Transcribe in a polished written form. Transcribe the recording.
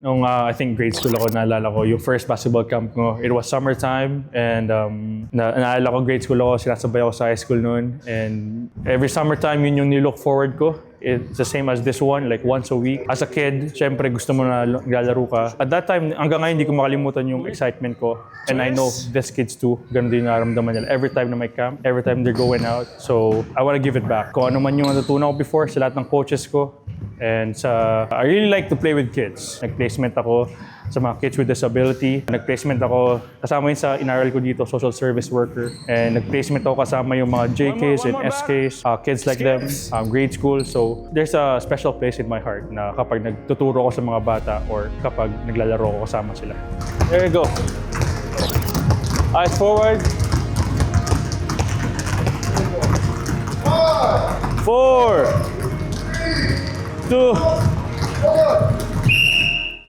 I think grade school ako, naalala ko, yung first basketball camp ko, it was summertime and naalala ko grade school ako, sinasabay ako sa high school noon. And every summertime, yun yung nilook forward ko. It's the same as this one, like once a week. As a kid, syempre gusto mo na naglalaro ka. At that time, hanggang ngayon, hindi ko makalimutan yung excitement ko. And I know these kids too, ganun din nararamdaman nila. Every time na may camp, every time they're going out. So, I want to give it back. Kung ano man yung natutunan ko before sa lahat ng coaches ko. And I really like to play with kids. Nag-placement ako sa mga kids with disability. Nag-placement ako, kasama yun sa inaral ko dito, social service worker. And nag-placement ako kasama yung mga JKs and SKs, kids like them, grade school. So there's a special place in my heart na kapag nagtuturo ako sa mga bata or kapag naglalaro ako kasama sila. There you go. Eyes forward. 4, 2,